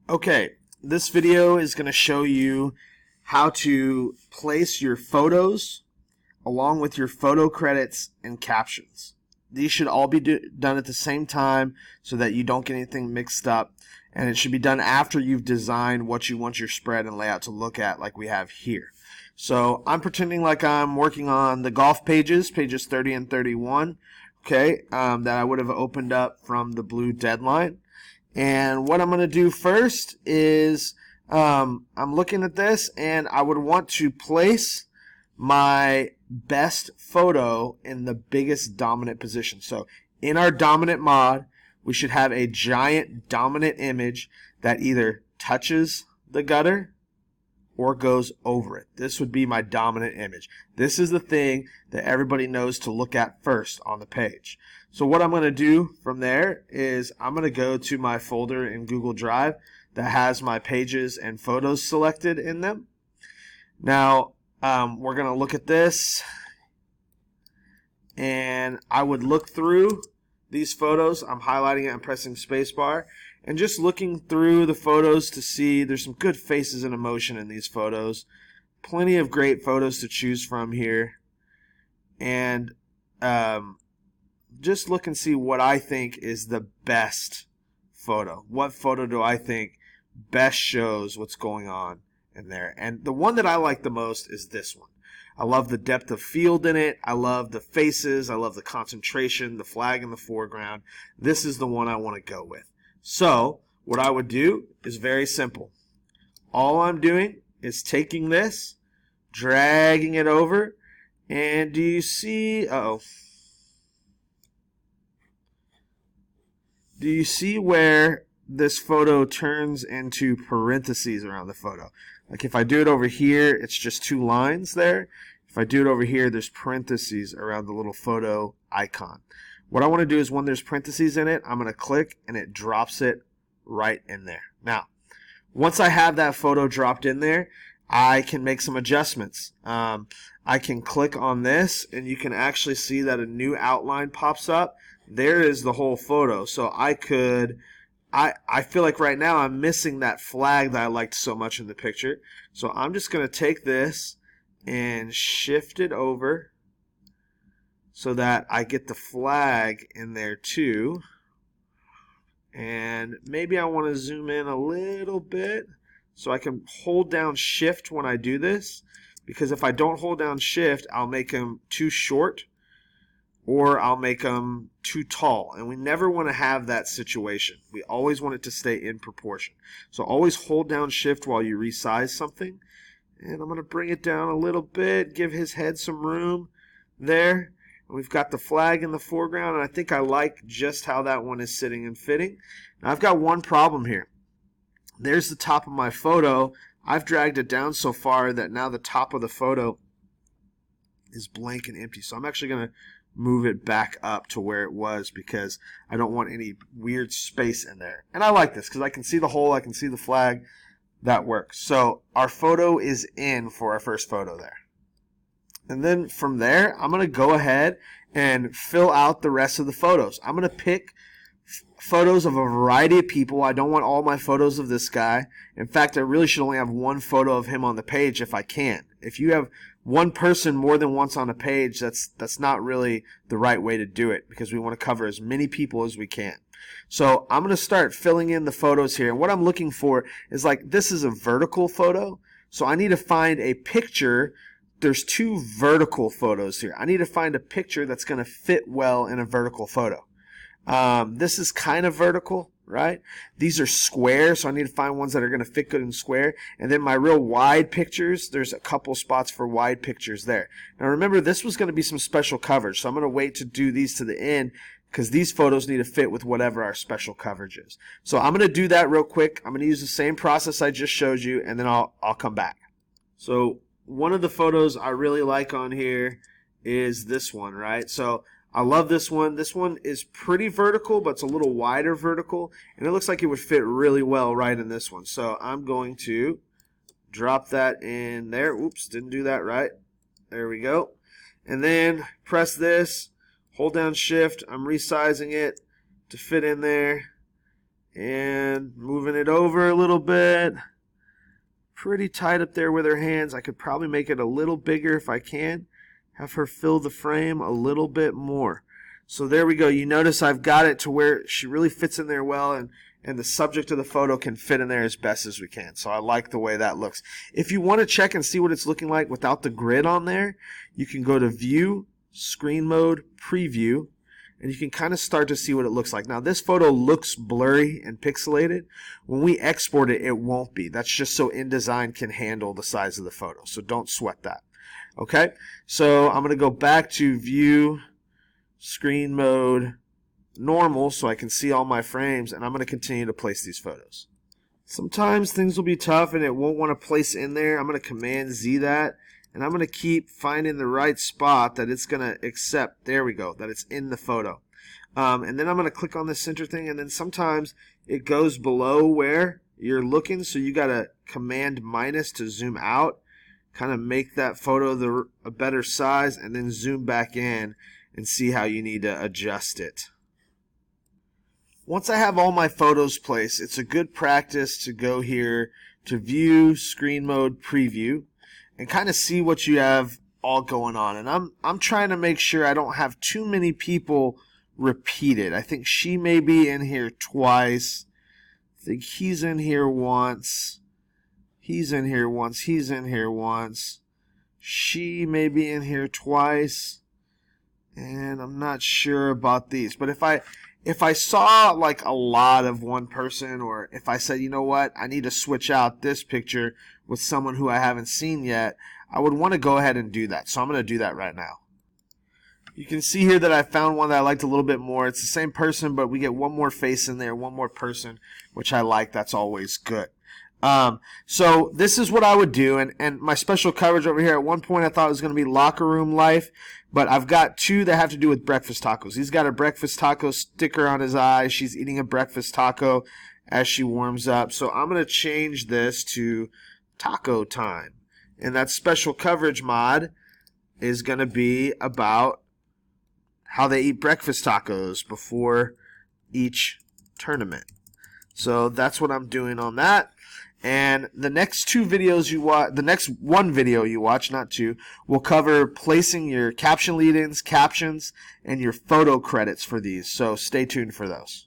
Okay, this video is going to show you how to place your photos along with your photo credits and captions. These should all be done at the same time so that you don't get anything mixed up, and it should be done after you've designed what you want your spread and layout to look at, like we have here. So I'm pretending like I'm working on the golf pages 30 and 31, okay, that I would have opened up from the blue deadline. And what I'm going to do first is I'm looking at this, and I would want to place my best photo in the biggest dominant position. So in our dominant mod, we should have a giant dominant image that either touches the gutter or goes over it. This would be my dominant image. This is the thing that everybody knows to look at first on the page. So what I'm going to do from there is I'm going to go to my folder in Google Drive that has my pages and photos selected in them. Now we're going to look at this, and I would look through these photos. I'm highlighting it and pressing spacebar, and just looking through the photos to see there's some good faces and emotion in these photos. Plenty of great photos to choose from here, and just look and see what I think is the best photo. What photo do I think best shows what's going on in there? And the one that I like the most is this one. I love the depth of field in it. I love the faces. I love the concentration, the flag in the foreground. This is the one I want to go with. So what I would do is very simple. All I'm doing is taking this, dragging it over, and do you see, do you see where this photo turns into parentheses around the photo? Like if I do it over here, it's just two lines there. If I do it over here, there's parentheses around the little photo icon. What I want to do is when there's parentheses in it, I'm going to click and it drops it right in there. Now, once I have that photo dropped in there, I can make some adjustments. I can click on this, and you can actually see that a new outline pops up. There is the whole photo. So I feel like right now I'm missing that flag that I liked so much in the picture. So I'm just going to take this and shift it over so that I get the flag in there too. And maybe I want to zoom in a little bit so I can hold down shift when I do this, because if I don't hold down shift, I'll make them too short or I'll make them too tall, and we never want to have that situation. We always want it to stay in proportion. So always hold down shift while you resize something, and I'm going to bring it down a little bit, give his head some room there. And we've got the flag in the foreground, and I think I like just how that one is sitting and fitting. Now I've got one problem here. There's the top of my photo. I've dragged it down so far that now the top of the photo is blank and empty. So I'm actually going to move it back up to where it was because I don't want any weird space in there. And I like this because I can see the hole, I can see the flag. That works. So our photo is in for our first photo there. And then from there, I'm going to go ahead and fill out the rest of the photos. I'm going to pick photos of a variety of people. I don't want all my photos of this guy. In fact, I really should only have one photo of him on the page if I can. If you have one person more than once on a page, that's not really the right way to do it, because we want to cover as many people as we can. So I'm going to start filling in the photos here. And what I'm looking for is, like, this is a vertical photo. So I need to find a picture. There's two vertical photos here. I need to find a picture that's going to fit well in a vertical photo. This is kind of vertical, right? These are square, so I need to find ones that are going to fit good in square. And then my real wide pictures, there's a couple spots for wide pictures there. Now remember, this was going to be some special coverage, so I'm going to wait to do these to the end because these photos need to fit with whatever our special coverage is. So I'm going to do that real quick. I'm going to use the same process I just showed you, and then I'll come back. So one of the photos I really like on here is this one, right? So I love this one. This one is pretty vertical, but it's a little wider vertical, and it looks like it would fit really well right in this one. So I'm going to drop that in there. Oops, didn't do that right. There we go. And then press this, hold down shift. I'm resizing it to fit in there and moving it over a little pretty tight up there with her hands. I could probably make it a little bigger if I can. Have her fill the frame a little bit more. So there we go. You notice I've got it to where she really fits in there well, and the subject of the photo can fit in there as best as we can. So I like the way that looks. If you want to check and see what it's looking like without the grid on there, you can go to View, Screen Mode, Preview, and you can kind of start to see what it looks like. Now this photo looks blurry and pixelated. When we export it, it won't be. That's just so InDesign can handle the size of the photo. So don't sweat that. Okay, so I'm going to go back to View, Screen Mode, Normal, so I can see all my frames, and I'm going to continue to place these photos. Sometimes things will be tough and it won't want to place in there. I'm going to Command Z that, and I'm going to keep finding the right spot that it's going to accept. There we go, that it's in the photo. And then I'm going to click on the center thing, and then sometimes it goes below where you're looking, so you got to Command minus to zoom out, kind of make that photo a better size, and then zoom back in and see how you need to adjust it. Once I have all my photos placed, it's a good practice to go here to View, Screen Mode, Preview, and kind of see what you have all going on. And I'm trying to make sure I don't have too many people repeated. I think she may be in here twice. I think he's in here once. He's in here once. He's in here once. She may be in here twice. And I'm not sure about these. But if I saw like a lot of one person, or if I said, you know what, I need to switch out this picture with someone who I haven't seen yet, I would want to go ahead and do that. So I'm going to do that right now. You can see here that I found one that I liked a little bit more. It's the same person, but we get one more face in there, one more person, which I like. That's always good. So this is what I would do, and my special coverage over here, at one point I thought it was going to be locker room life, but I've got two that have to do with breakfast tacos. He's got a breakfast taco sticker on his eye. She's eating a breakfast taco as she warms up. So I'm going to change this to taco time, and that special coverage mod is going to be about how they eat breakfast tacos before each tournament. So that's what I'm doing on that. And the next two videos you watch, the next one video you watch, not two, will cover placing your caption lead-ins, captions, and your photo credits for these. So stay tuned for those.